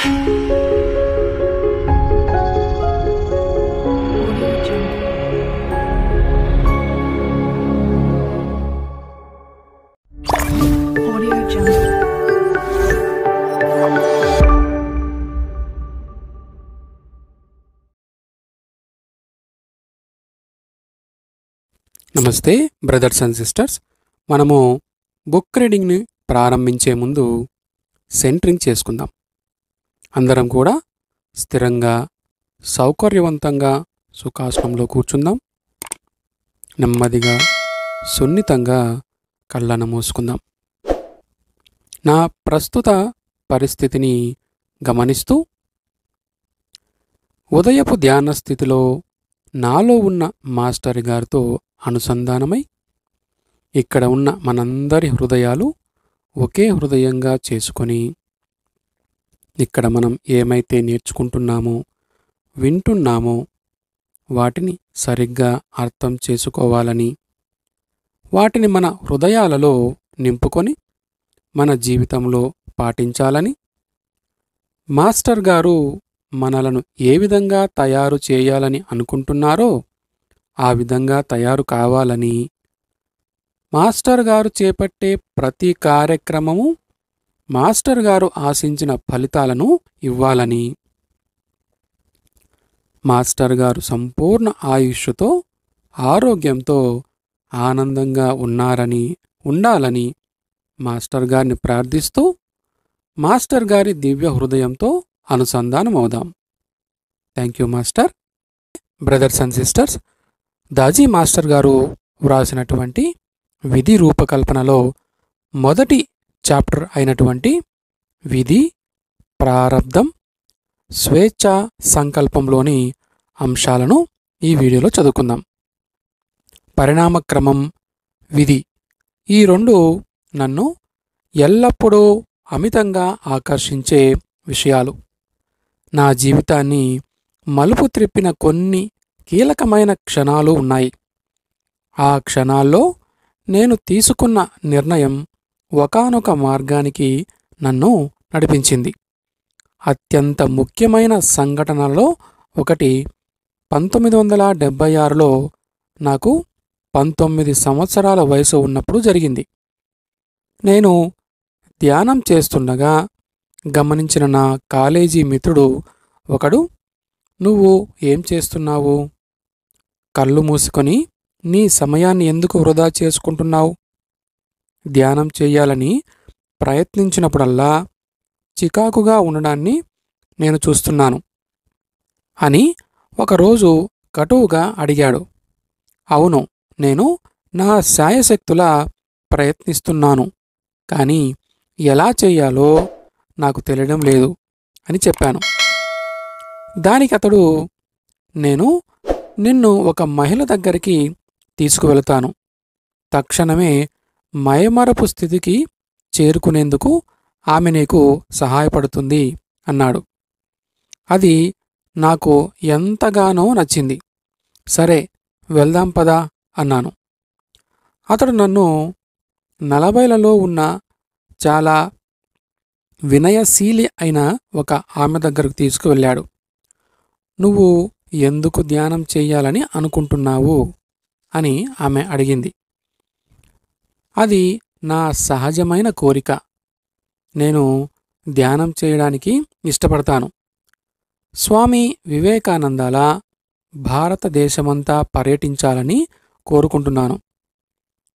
నమస్తే brothers and sisters. మనము book రీడింగ్ని ప్రారంభించే ముందు సెంటరింగ్ చేసుకుందాం. అందరం కూడా స్థిరంగా సౌకర్యవంతంగా సుఖాసనంలో కూర్చుందాం. నెమ్మదిగా సున్నితంగా కళ్ళను మూసుకుందాం. నా ప్రస్తుత పరిస్థితిని గమనిస్తూ ఉదయపు ధ్యాన స్థితిలో నాలో ఉన్న మాస్టర్ గారితో అనుసంధానమై ఇక్కడ ఉన్న మనందరి హృదయాలు ఒకే హృదయంగా చేసుకొని ఇక్కడ మనం ఏమైతే నేర్చుకుంటున్నామో వింటున్నామో వాటిని సరిగ్గా అర్థం చేసుకోవాలని, వాటిని మన హృదయాలలో నింపుకొని మన జీవితంలో పాటించాలని, మాస్టర్ గారు మనలను ఏ విధంగా తయారు చేయాలని అనుకుంటున్నారో ఆ విధంగా తయారు కావాలని, మాస్టర్ గారు చేపట్టే ప్రతి కార్యక్రమము మాస్టర్ గారు ఆశించిన ఫలితాలను ఇవ్వాలని, మాస్టర్ గారు సంపూర్ణ ఆయుష్తో ఆరోగ్యంతో ఆనందంగా ఉండాలని మాస్టర్ గారిని ప్రార్థిస్తూ మాస్టర్ గారి దివ్య హృదయంతో అనుసంధానం అవుదాం. Thank you master. Brothers and sisters, Daaji master గారు వ్రాసినటువంటి విధి రూపకల్పనలో మొదటి చాప్టర్ అయినటువంటి విధి, ప్రారబ్ధం, స్వేచ్ఛ సంకల్పంలోని అంశాలను ఈ వీడియోలో చదువుకుందాం. పరిణామక్రమం, విధి ఈ రెండు నన్ను ఎల్లప్పుడూ అమితంగా ఆకర్షించే విషయాలు. నా జీవితాన్ని మలుపు త్రిప్పిన కొన్ని కీలకమైన క్షణాలు ఉన్నాయి. ఆ క్షణాల్లో నేను తీసుకున్న నిర్ణయం ఒకానొక మార్గానికి నన్ను నడిపించింది. అత్యంత ముఖ్యమైన సంఘటనలో ఒకటి 1976లో నాకు 19 సంవత్సరాల వయసు ఉన్నప్పుడు జరిగింది. నేను ధ్యానం చేస్తుండగా గమనించిన నా కాలేజీ మిత్రుడు ఒకడు, "నువ్వు ఏం చేస్తున్నావు? కళ్ళు మూసుకొని నీ సమయాన్ని ఎందుకు వృధా చేసుకుంటున్నావు? ధ్యానం చెయ్యాలని ప్రయత్నించినప్పుడల్లా చికాకుగా ఉండడాన్ని నేను చూస్తున్నాను" అని ఒకరోజు కటువుగా అడిగాడు. అవును, నేను నా శాయశక్తులా ప్రయత్నిస్తున్నాను, కానీ ఎలా చెయ్యాలో నాకు తెలియడం లేదు అని చెప్పాను. దానికి అతడు, "నేను నిన్ను ఒక మహిళ దగ్గరికి తీసుకువెళతాను. తక్షణమే మైమరపు స్థితికి చేరుకునేందుకు ఆమె నీకు సహాయపడుతుంది" అన్నాడు. అది నాకు ఎంతగానో నచ్చింది. "సరే, వెళ్దాం పదా" అన్నాను. అతడు నన్ను 40లలో ఉన్న చాలా వినయశీలి అయిన ఒక ఆమె దగ్గరకు తీసుకువెళ్ళాడు. "నువ్వు ఎందుకు ధ్యానం చెయ్యాలని అనుకుంటున్నావు" అని ఆమె అడిగింది. అది నా సహజమైన కోరిక. నేను ధ్యానం చేయడానికి ఇష్టపడతాను. స్వామి వివేకానందాల భారతదేశమంతా పర్యటించాలని కోరుకుంటున్నాను.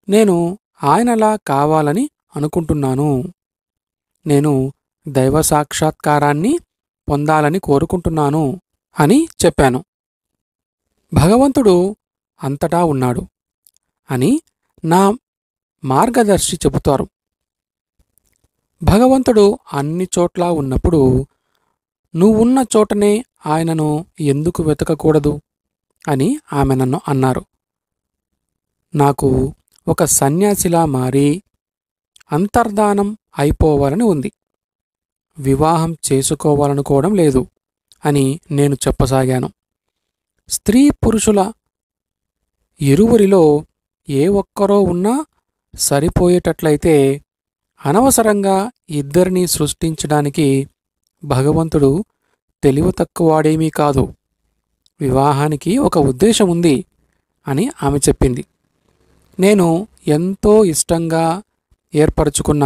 నేను ఆయనలా కావాలని అనుకుంటున్నాను. నేను దైవ సాక్షాత్కారాన్ని పొందాలని కోరుకుంటున్నాను అని చెప్పాను. భగవంతుడు అంతటా ఉన్నాడు అని నా మార్గదర్శి చెబుతారు. భగవంతుడు అన్ని చోట్ల ఉన్నప్పుడు నువ్వున్న చోటనే ఆయనను ఎందుకు వెతకకూడదు అని ఆమె నన్ను అన్నారు. నాకు ఒక సన్యాసిలా మారి అంతర్ధానం అయిపోవాలని ఉంది. వివాహం చేసుకోవాలనుకోవడం లేదు అని నేను చెప్పసాగాను. స్త్రీ పురుషుల ఇరువురిలో ఏ ఒక్కరో ఉన్నా సరిపోయేటట్లయితే అనవసరంగా ఇద్దరినీ సృష్టించడానికి భగవంతుడు తెలివి తక్కువవాడేమీ కాదు, వివాహానికి ఒక ఉద్దేశం ఉంది అని ఆమె చెప్పింది. నేను ఎంతో ఇష్టంగా ఏర్పరచుకున్న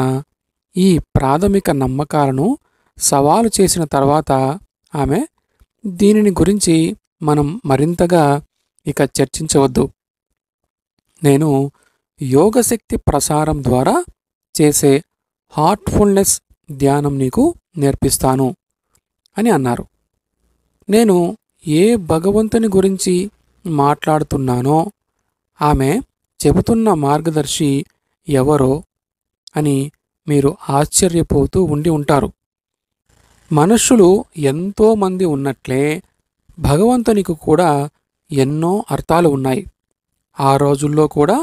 ఈ ప్రాథమిక నమ్మకాలను సవాలు చేసిన తర్వాత ఆమె, దీనిని గురించి మనం మరింతగా ఇక చర్చించవద్దు, నేను యోగశక్తి ప్రసారం ద్వారా చేసే హార్ట్ఫుల్నెస్ ధ్యానం నీకు నేర్పిస్తాను అని అన్నారు. నేను ఏ భగవంతుని గురించి మాట్లాడుతున్నానో, ఆమె చెబుతున్న మార్గదర్శి ఎవరో అని మీరు ఆశ్చర్యపోతూ ఉండి ఉంటారు. మనుష్యులు ఎంతోమంది ఉన్నట్లే భగవంతునికి కూడా ఎన్నో అర్థాలు ఉన్నాయి. ఆ రోజుల్లో కూడా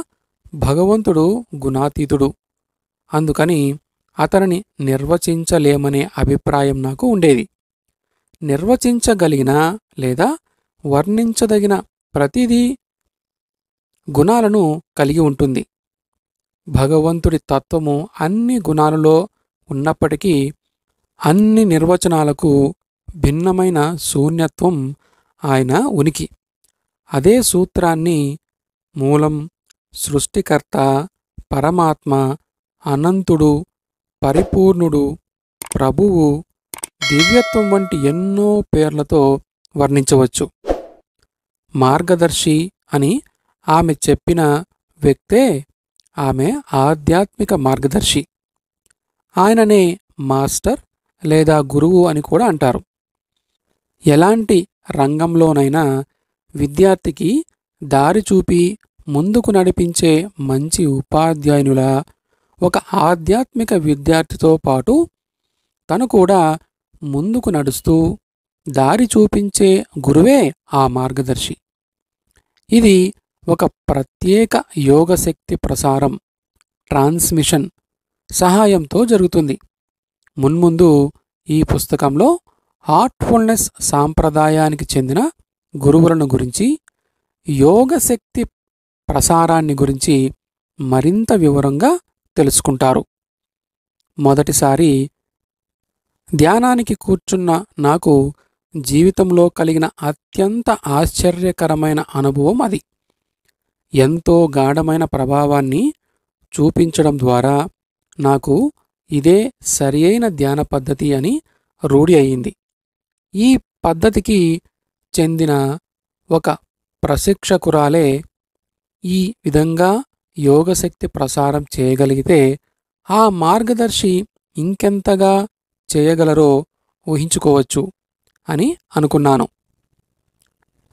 భగవంతుడు గుణాతీతుడు, అందుకని అతనిని నిర్వచించలేమనే అభిప్రాయం నాకు ఉండేది. నిర్వచించగలిగిన లేదా వర్ణించదగిన ప్రతిదీ గుణాలను కలిగి ఉంటుంది. భగవంతుడి తత్వము అన్ని గుణాలలో ఉన్నప్పటికీ అన్ని నిర్వచనాలకు భిన్నమైన శూన్యత్వం ఆయన ఉనికి. అదే సూత్రాన్ని మూలం, సృష్టికర్త, పరమాత్మ, అనంతుడు, పరిపూర్ణుడు, ప్రభువు, దివ్యత్వం వంటి ఎన్నో పేర్లతో వర్ణించవచ్చు. మార్గదర్శి అని ఆమె చెప్పిన వ్యక్తే ఆమె ఆధ్యాత్మిక మార్గదర్శి. ఆయననే మాస్టర్ లేదా గురువు అని కూడా అంటారు. ఎలాంటి రంగంలోనైనా విద్యార్థికి దారి చూపి ముందుకు నడిపించే మంచి ఉపాధ్యాయునుల ఒక ఆధ్యాత్మిక విద్యార్థితో పాటు తను కూడా ముందుకు నడుస్తూ దారి చూపించే గురువే ఆ మార్గదర్శి. ఇది ఒక ప్రత్యేక యోగశక్తి ప్రసారం, ట్రాన్స్మిషన్ సహాయంతో జరుగుతుంది. మున్ముందు ఈ పుస్తకంలో హార్ట్ఫుల్నెస్ సాంప్రదాయానికి చెందిన గురువులను గురించి, యోగశక్తి ప్రసారాన్ని గురించి మరింత వివరంగా తెలుసుకుంటారు. మొదటిసారి ధ్యానానికి కూర్చున్న నాకు జీవితంలో కలిగిన అత్యంత ఆశ్చర్యకరమైన అనుభవం అది. ఎంతో గాఢమైన ప్రభావాన్ని చూపించడం ద్వారా నాకు ఇదే సరియైన ధ్యాన పద్ధతి అని రూఢి అయింది. ఈ పద్ధతికి చెందిన ఒక ప్రశిక్షకురాలే ఈ విధంగా యోగశక్తి ప్రసారం చేయగలిగితే ఆ మార్గదర్శి ఇంకెంతగా చేయగలరో ఊహించుకోవచ్చు అని అనుకున్నాను.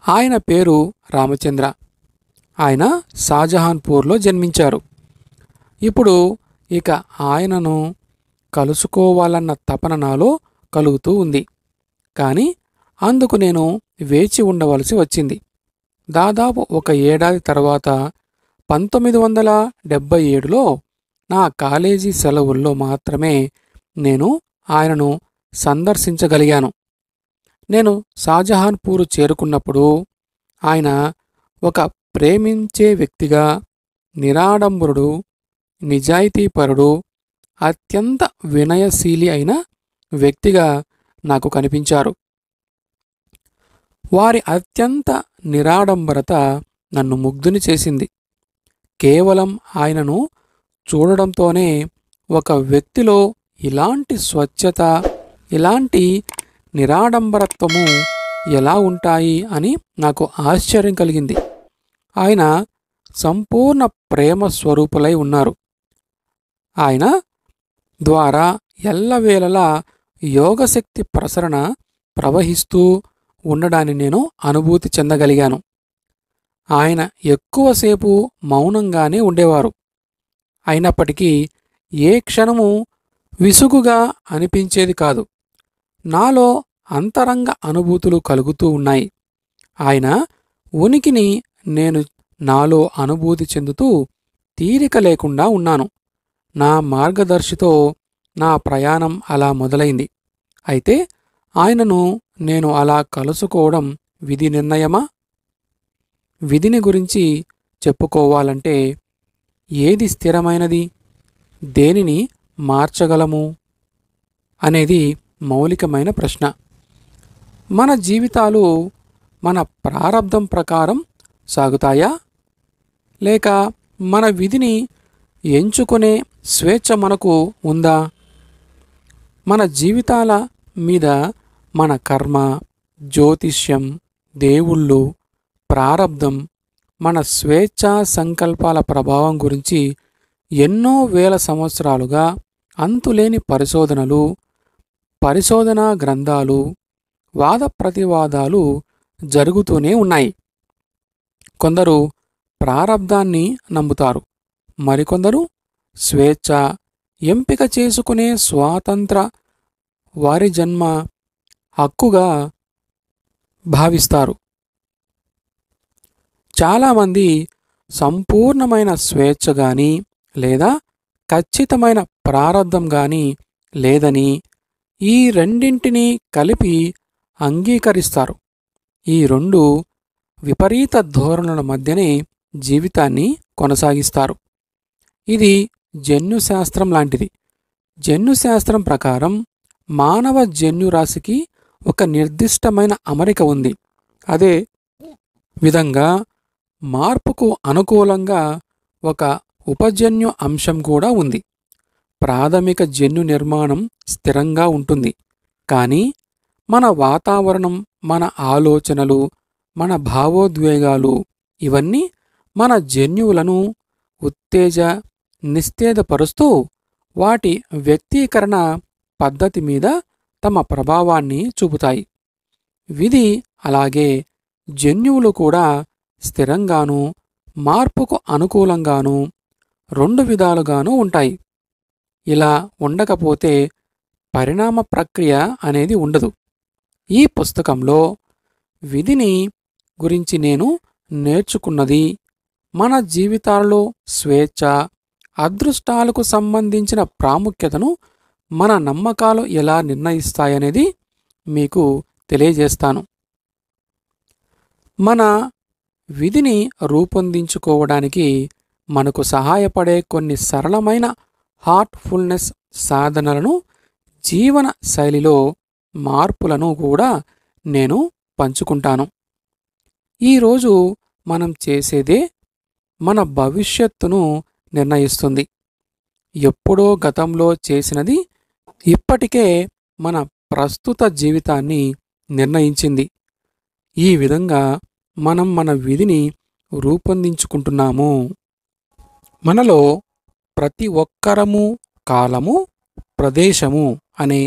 ఆయన పేరు రామచంద్ర. ఆయన షాజహాన్పూర్లో జన్మించారు. ఇప్పుడు ఇక ఆయనను కలుసుకోవాలన్న తపన నాలో కలుగుతూ ఉంది. కానీ అందుకు నేను వేచి ఉండవలసి వచ్చింది. దాదాపు ఒక ఏడాది తర్వాత 1977లో నా కాలేజీ సెలవుల్లో మాత్రమే నేను ఆయనను సందర్శించగలిగాను. నేను షాజహాన్పూర్ చేరుకున్నప్పుడు ఆయన ఒక ప్రేమించే వ్యక్తిగా, నిరాడంబరుడు, నిజాయితీపరుడు, అత్యంత వినయశీలి అయిన వ్యక్తిగా నాకు కనిపించారు. వారి అత్యంత నిరాడంబరత నన్ను ముగ్ధుని చేసింది. కేవలం ఆయనను చూడడంతోనే ఒక వ్యక్తిలో ఇలాంటి స్వచ్ఛత, ఇలాంటి నిరాడంబరత్వము ఎలా ఉంటాయి అని నాకు ఆశ్చర్యం కలిగింది. ఆయన సంపూర్ణ ప్రేమ స్వరూపులై ఉన్నారు. ఆయన ద్వారా ఎల్లవేళలా యోగశక్తి ప్రసరణ ప్రవహిస్తూ ఉండడాన్ని నేను అనుభూతి చెందగలిగాను. ఆయన ఎక్కువసేపు మౌనంగానే ఉండేవారు. అయినప్పటికీ ఏ క్షణము విసుగుగా అనిపించేది కాదు. నాలో అంతరంగ అనుభూతులు కలుగుతూ ఉన్నాయి. ఆయన ఉనికిని నేను నాలో అనుభూతి చెందుతూ తీరిక లేకుండా ఉన్నాను. నా మార్గదర్శితో నా ప్రయాణం అలా మొదలైంది. అయితే ఆయనను నేను అలా కలుసుకోవడం విధి నిర్ణయమా? విధిని గురించి చెప్పుకోవాలంటే ఏది స్థిరమైనది, దేనిని మార్చగలము అనేది మౌలికమైన ప్రశ్న. మన జీవితాలు మన ప్రారబ్ధం ప్రకారం సాగుతాయా, లేక మన విధిని ఎంచుకునే స్వేచ్ఛ మనకు ఉందా? మన జీవితాల మీద మన కర్మ, జ్యోతిష్యం, దేవుళ్ళు, ప్రారబ్ధం, మన స్వేచ్ఛా సంకల్పాల ప్రభావం గురించి ఎన్నో వేల సంవత్సరాలుగా అంతులేని పరిశోధనా గ్రంథాలు, వాద ప్రతివాదాలు జరుగుతూనే ఉన్నాయి. కొందరు ప్రారబ్ధాన్ని నమ్ముతారు, మరికొందరు స్వేచ్ఛ, ఎంపిక చేసుకునే స్వాతంత్ర వారి జన్మ హక్కుగా భావిస్తారు. చాలామంది సంపూర్ణమైన స్వేచ్ఛ గాని లేదా ఖచ్చితమైన ప్రారబ్ధం గాని లేదని, ఈ రెండింటినీ కలిపి అంగీకరిస్తారు. ఈ రెండు విపరీత ధోరణుల మధ్యనే జీవితాన్ని కొనసాగిస్తారు. ఇది జన్యుశాస్త్రం లాంటిది. జన్యుశాస్త్రం ప్రకారం మానవ జన్యురాశికి ఒక నిర్దిష్టమైన అమరిక ఉంది. అదే విధంగా మార్పుకు అనుకూలంగా ఒక ఉపజన్యు అంశం కూడా ఉంది. ప్రాథమిక జన్యు నిర్మాణం స్థిరంగా ఉంటుంది, కానీ మన వాతావరణం, మన ఆలోచనలు, మన భావోద్వేగాలు ఇవన్నీ మన జన్యువులను నిస్తేజపరుస్తూ వాటి వ్యక్తీకరణ పద్ధతి మీద తమ ప్రభావాన్ని చూపుతాయి. విధి అలాగే జన్యువులు కూడా స్థిరంగానూ, మార్పుకు అనుకూలంగానూ రెండు విధాలుగానూ ఉంటాయి. ఇలా ఉండకపోతే పరిణామ ప్రక్రియ అనేది ఉండదు. ఈ పుస్తకంలో విధిని గురించి నేను నేర్చుకున్నది మన జీవితాల్లో స్వేచ్ఛ, అదృష్టాలకు సంబంధించిన ప్రాముఖ్యతను మన నమ్మకాలు ఎలా నిర్ణయిస్తాయనేది మీకు తెలియజేస్తాను. మన విధిని రూపొందించుకోవడానికి మనకు సహాయపడే కొన్ని సరళమైన హార్ట్ఫుల్నెస్ సాధనలను, జీవన శైలిలో మార్పులను కూడా నేను పంచుకుంటాను. ఈరోజు మనం చేసేదే మన భవిష్యత్తును నిర్ణయిస్తుంది. ఎప్పుడో గతంలో చేసినది ఇప్పటికే మన ప్రస్తుత జీవితాన్ని నిర్ణయించింది. ఈ విధంగా మనం మన విధిని రూపొందించుకుంటున్నాము. మనలో ప్రతి ఒక్కరము కాలము, ప్రదేశము అనే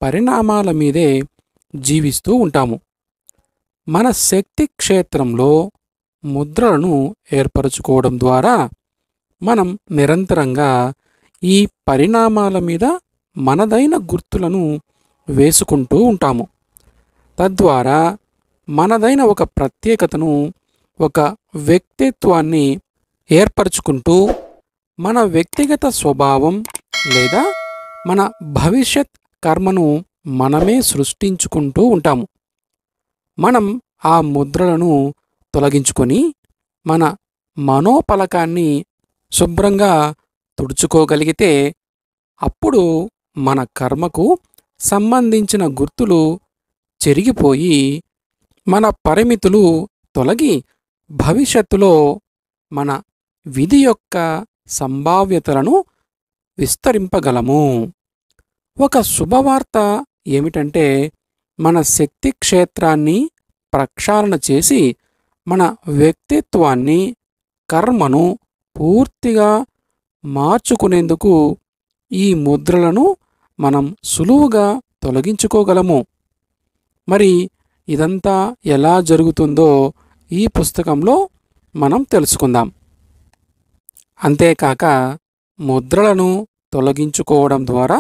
పరిణామాల మీదే జీవిస్తూ ఉంటాము. మన శక్తి క్షేత్రంలో ముద్రలను ఏర్పరచుకోవడం ద్వారా మనం నిరంతరంగా ఈ పరిణామాల మీద మనదైన గుర్తులను వేసుకుంటూ ఉంటాము. తద్వారా మనదైన ఒక ప్రత్యేకతను, ఒక వ్యక్తిత్వాన్ని ఏర్పరచుకుంటూ మన వ్యక్తిగత స్వభావం లేదా మన భవిష్యత్ కర్మను మనమే సృష్టించుకుంటూ ఉంటాము. మనం ఆ ముద్రలను తొలగించుకొని మన మనోపలకాన్ని శుభ్రంగా తుడుచుకోగలిగితే అప్పుడు మన కర్మకు సంబంధించిన గుర్తులు చెరిగిపోయి మన పరిమితులు తొలగి భవిష్యత్తులో మన విధి యొక్క సంభావ్యతలను విస్తరింపగలము. ఒక శుభవార్త ఏమిటంటే మన శక్తి క్షేత్రాన్ని ప్రక్షాళన చేసి మన వ్యక్తిత్వాన్ని, కర్మను పూర్తిగా మార్చుకునేందుకు ఈ ముద్రలను మనం సులువుగా తొలగించుకోగలము. మరి ఇదంతా ఎలా జరుగుతుందో ఈ పుస్తకంలో మనం తెలుసుకుందాం. అంతేకాక ముద్రలను తొలగించుకోవడం ద్వారా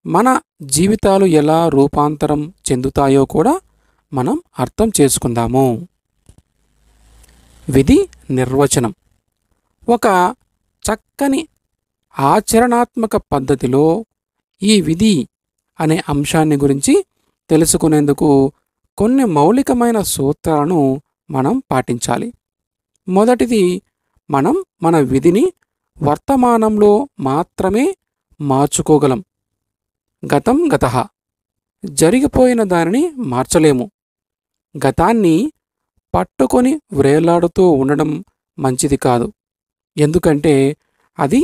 మన జీవితాలు ఎలా రూపాంతరం చెందుతాయో కూడా మనం అర్థం చేసుకుందాము. విధి నిర్వచనం. ఒక చక్కని ఆచరణాత్మక పద్ధతిలో ఈ విధి అనే అంశాన్ని గురించి తెలుసుకునేందుకు కొన్ని మౌలికమైన సూత్రాలను మనం పాటించాలి. మొదటిది, మనం మన విధిని వర్తమానంలో మాత్రమే మార్చుకోగలం. గతం గతః. జరిగిపోయిన దానిని మార్చలేము. గతాన్ని పట్టుకొని వ్రేలాడుతూ ఉండడం మంచిది కాదు. ఎందుకంటే అది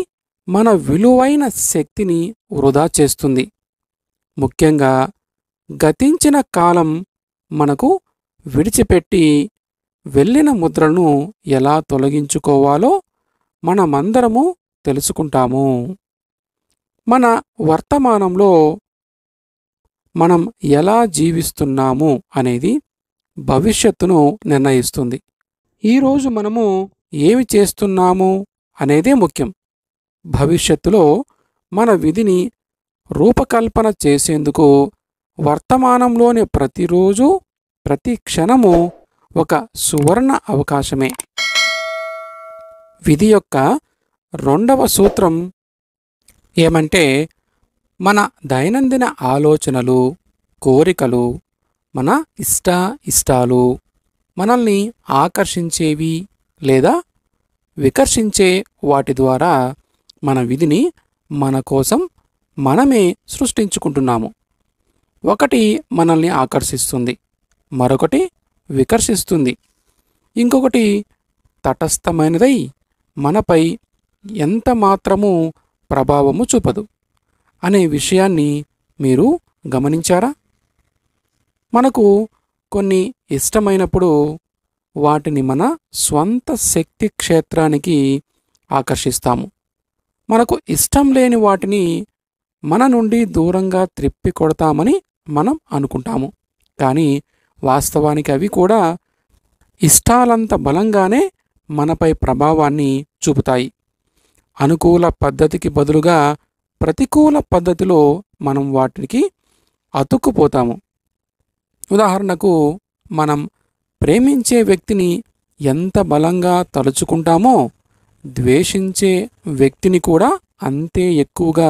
మన విలువైన శక్తిని వృధా చేస్తుంది. ముఖ్యంగా గతించిన కాలం మనకు విడిచిపెట్టి వెళ్ళిన ముద్రలను ఎలా తొలగించుకోవాలో మనమందరము తెలుసుకుంటాము. మన వర్తమానంలో మనం ఎలా జీవిస్తున్నాము అనేది భవిష్యత్తును నిర్ణయిస్తుంది. ఈరోజు మనము ఏమి చేస్తున్నాము అనేదే ముఖ్యం. భవిష్యత్తులో మన విధిని రూపకల్పన చేసేందుకు వర్తమానంలోని ప్రతిరోజు, ప్రతి క్షణము ఒక సువర్ణ అవకాశమే. విధి యొక్క రెండవ సూత్రం ఏమంటే, మన దైనందిన ఆలోచనలు, కోరికలు, మన ఇష్టాలు మనల్ని ఆకర్షించేవి లేదా వికర్షించే వాటి ద్వారా మన విధిని మన కోసం మనమే సృష్టించుకుంటున్నాము. ఒకటి మనల్ని ఆకర్షిస్తుంది, మరొకటి వికర్షిస్తుంది, ఇంకొకటి తటస్థమైనదై మనపై ఎంత మాత్రము ప్రభావము చూపదు అనే విషయాన్ని మీరు గమనించారా? మనకు కొన్ని ఇష్టమైనప్పుడు వాటిని మన స్వంత శక్తి క్షేత్రానికి ఆకర్షిస్తాము. మనకు ఇష్టం లేని వాటిని మన నుండి దూరంగా త్రిప్పి కొడతామని మనం అనుకుంటాము. కానీ వాస్తవానికి అవి కూడా ఇష్టాలంత బలంగానే మనపై ప్రభావాన్ని చూపుతాయి. అనుకూల పద్ధతికి బదులుగా ప్రతికూల పద్ధతిలో మనం వాటికి అతుక్కుపోతాము. ఉదాహరణకు, మనం ప్రేమించే వ్యక్తిని ఎంత బలంగా తలుచుకుంటామో ద్వేషించే వ్యక్తిని కూడా అంతే ఎక్కువగా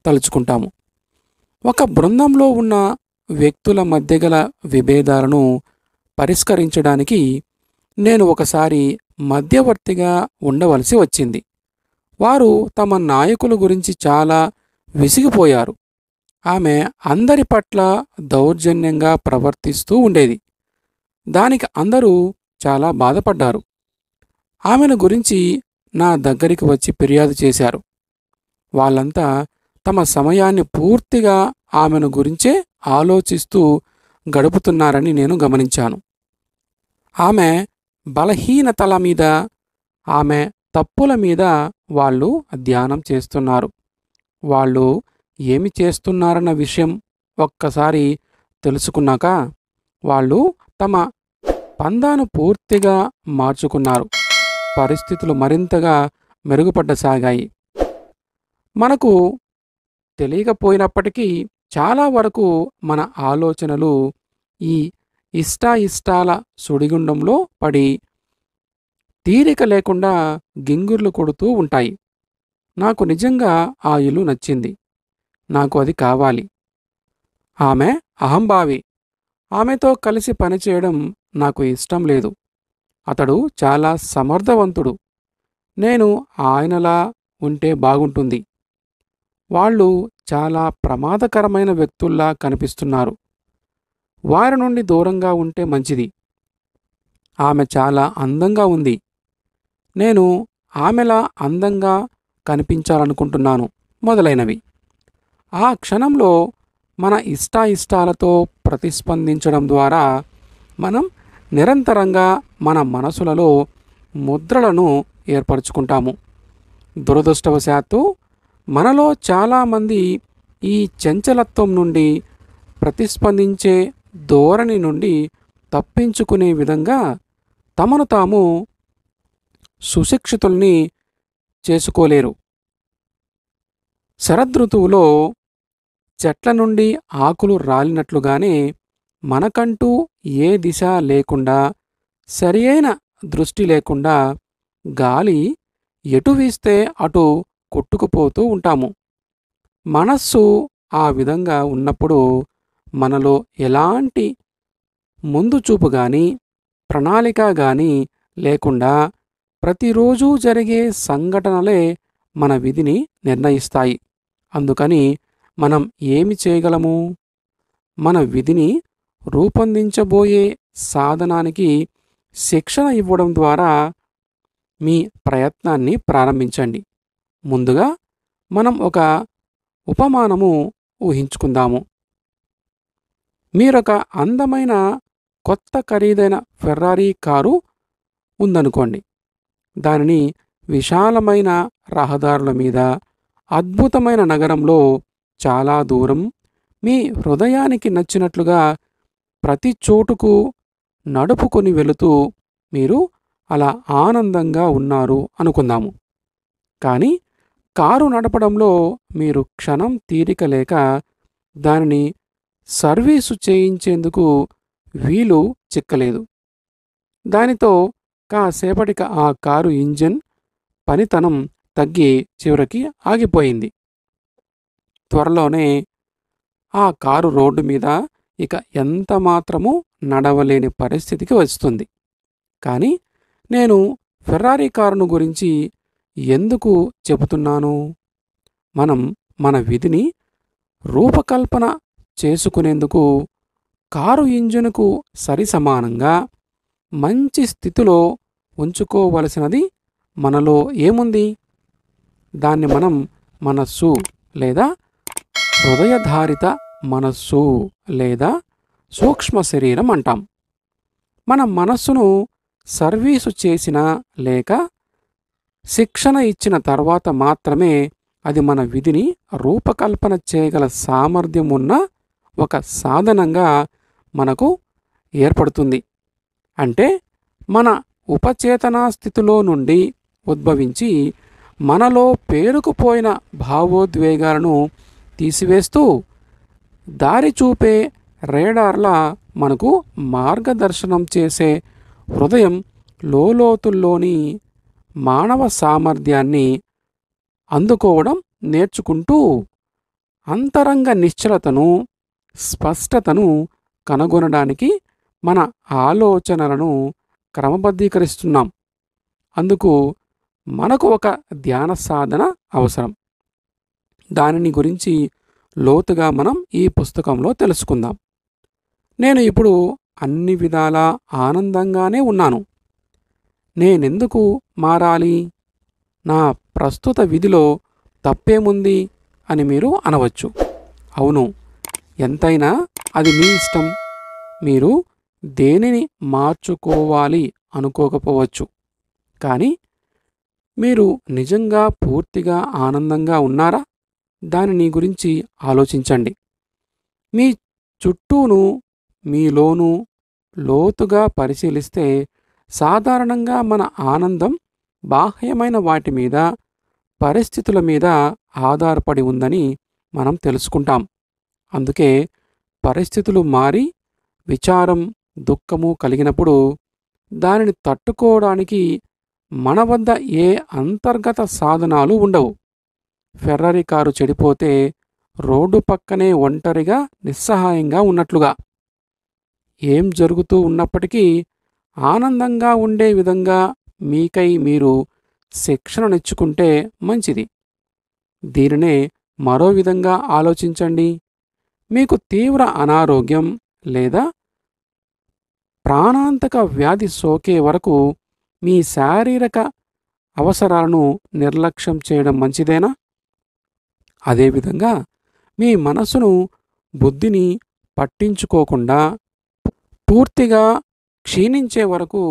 తలుచుకుంటాము. ఒక బృందంలో ఉన్న వ్యక్తుల మధ్య గల విభేదాలను పరిష్కరించడానికి నేను ఒకసారి మధ్యవర్తిగా ఉండవలసి వచ్చింది. వారు తమ నాయకుల గురించి చాలా విసిగిపోయారు. ఆమె అందరి పట్ల దౌర్జన్యంగా ప్రవర్తిస్తూ ఉండేది. దానికి అందరూ చాలా బాధపడ్డారు. ఆమెను గురించి నా దగ్గరికి వచ్చి ఫిర్యాదు చేశారు. వాళ్ళంతా తమ సమయాన్ని పూర్తిగా ఆమెను గురించే ఆలోచిస్తూ గడుపుతున్నారని నేను గమనించాను. ఆమె బలహీనతల మీద, ఆమె తప్పుల మీద వాళ్ళు ధ్యానం చేస్తున్నారు. వాళ్ళు ఏమి చేస్తున్నారన్న విషయం ఒక్కసారి తెలుసుకున్నాక వాళ్ళు తమ పందాను పూర్తిగా మార్చుకున్నారు. పరిస్థితులు మరింతగా మెరుగుపడసాగాయి. మనకు తెలియకపోయినప్పటికీ చాలా వరకు మన ఆలోచనలు ఈ ఇష్టాల సుడిగుండంలో పడి తీరిక లేకుండా గింగుర్లు కొడుతూ ఉంటాయి. నాకు నిజంగా ఆ ఇల్లు నచ్చింది, నాకు అది కావాలి. ఆమె అహంభావి, ఆమెతో కలిసి పనిచేయడం నాకు ఇష్టం లేదు. అతడు చాలా సమర్థవంతుడు, నేను ఆయనలా ఉంటే బాగుంటుంది. వాళ్ళు చాలా ప్రమాదకరమైన వ్యక్తుల్లా కనిపిస్తున్నారు, వారి నుండి దూరంగా ఉంటే మంచిది. ఆమె చాలా అందంగా ఉంది, నేను ఆమెలా అందంగా కనిపించాలనుకుంటున్నాను మొదలైనవి. ఆ క్షణంలో మన ఇష్టాలతో ప్రతిస్పందించడం ద్వారా మనం నిరంతరంగా మన మనసులలో ముద్రలను ఏర్పరచుకుంటాము. దురదృష్టవశాత్తు మనలో చాలామంది ఈ చంచలత్వం నుండి, ప్రతిస్పందించే ధోరణి నుండి తప్పించుకునే విధంగా తమను తాము సుశిక్షితుల్ని చేసుకోలేరు. శరదృతువులో చెట్ల నుండి ఆకులు రాలినట్లుగానే మనకంటూ ఏ దిశ లేకుండా, సరియైన దృష్టి లేకుండా గాలి ఎటు వీస్తే అటు కొట్టుకుపోతూ ఉంటాము. మనస్సు ఆ విధంగా ఉన్నప్పుడు మనలో ఎలాంటి ముందు చూపు గాని, ప్రణాళిక గాని లేకుండా ప్రతిరోజూ జరిగే సంఘటనలే మన విధిని నిర్ణయిస్తాయి. అందుకని మనం ఏమి చేయగలము? మన విధిని రూపొందించబోయే సాధనానికి శిక్షణ ఇవ్వడం ద్వారా మీ ప్రయత్నాన్ని ప్రారంభించండి. ముందుగా మనం ఒక ఉపమానము ఊహించుకుందాము. మీరొక అందమైన కొత్త ఖరీదైన ఫెర్రారీ కారు ఉందనుకోండి. దానిని విశాలమైన రహదారుల మీద, అద్భుతమైన నగరంలో చాలా దూరం మీ హృదయానికి నచ్చినట్లుగా ప్రతి చోటుకు నడుపుకొని వెళుతూ మీరు అలా ఆనందంగా ఉన్నారు అనుకుందాము. కానీ కారు నడపడంలో మీరు క్షణం తీరిక లేక దానిని సర్వీసు చేయించేందుకు వీలు చిక్కలేదు. దానితో కాసేపటికి ఆ కారు ఇంజిన్ పనితనం తగ్గి చివరికి ఆగిపోయింది. త్వరలోనే ఆ కారు రోడ్డు మీద ఇక ఎంత మాత్రమూ నడవలేని పరిస్థితికి వస్తుంది. కానీ నేను ఫెర్రారీ కారును గురించి ఎందుకు చెబుతున్నాను? మనం మన విధిని రూపకల్పన చేసుకునేందుకు కారు ఇంజిన్కు సరిసమానంగా మంచి స్థితిలో ఉంచుకోవలసినది మనలో ఏముంది? దాన్ని మనం మనస్సు లేదా హృదయధారిత మనస్సు లేదా సూక్ష్మ శరీరం అంటాం. మన మనస్సును సర్వీసు చేసిన లేక శిక్షణ ఇచ్చిన తర్వాత మాత్రమే అది మన విధిని రూపకల్పన చేయగల సామర్థ్యం ఉన్న ఒక సాధనంగా మనకు ఏర్పడుతుంది. అంటే మన ఉపచేతనా స్థితిలో నుండి ఉద్భవించి మనలో పేరుకుపోయిన భావోద్వేగాలను తీసివేస్తూ దారి చూపే రేడార్లా మనకు మార్గదర్శనం చేసే హృదయం లోలోతుల్లోని మానవ సామర్థ్యాన్ని అందుకోవడం నేర్చుకుంటూ అంతరంగ నిశ్చలతను, స్పష్టతను కనుగొనడానికి మన ఆలోచనలను క్రమబద్ధీకరిస్తున్నాం. అందుకు మనకు ఒక ధ్యాన సాధన అవసరం. దానిని గురించి లోతుగా మనం ఈ పుస్తకంలో తెలుసుకుందాం. నేను ఇప్పుడు అన్ని విధాలా ఆనందంగానే ఉన్నాను. నేనెందుకు మారాలి? నా ప్రస్తుత విధిలో తప్పేముంది అని మీరు అనవచ్చు. అవును, ఎంతైనా అది మీ ఇష్టం. మీరు దేనిని మార్చుకోవాలి అనుకోకపోవచ్చు. కానీ మీరు నిజంగా పూర్తిగా ఆనందంగా ఉన్నారా? దానిని గురించి ఆలోచించండి. మీ చుట్టూను, మీలోనూ లోతుగా పరిశీలిస్తే సాధారణంగా మన ఆనందం బాహ్యమైన వాటి మీద, పరిస్థితుల మీద ఆధారపడి ఉందని మనం తెలుసుకుంటాం. అందుకే పరిస్థితులు మారి విచారం, దుఃఖము కలిగినప్పుడు దానిని తట్టుకోవడానికి మన వద్ద ఏ అంతర్గత సాధనాలు ఉండవు. ఫెర్రారీ కారు చెడిపోతే రోడ్డు పక్కనే ఒంటరిగా నిస్సహాయంగా ఉన్నట్లుగా. ఏం జరుగుతూ ఉన్నప్పటికీ ఆనందంగా ఉండే విధంగా మీకై మీరు శిక్షణనిచ్చుకుంటే మంచిది. దీనినే మరో విధంగా ఆలోచించండి. మీకు తీవ్ర అనారోగ్యం లేదా ప్రాణాంతక వ్యాధి సోకే వరకు మీ శారీరక అవసరాలను నిర్లక్ష్యం చేయడం మంచిదేనా? అదేవిధంగా మీ మనసును, బుద్ధిని పట్టించుకోకుండా పూర్తిగా క్షీణించే వరకు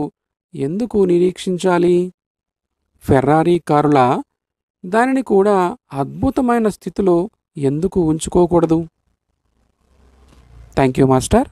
ఎందుకు నిరీక్షించాలి? ఫెర్రారీ కారులా దానిని కూడా అద్భుతమైన స్థితిలో ఎందుకు ఉంచుకోకూడదు? Thank you master.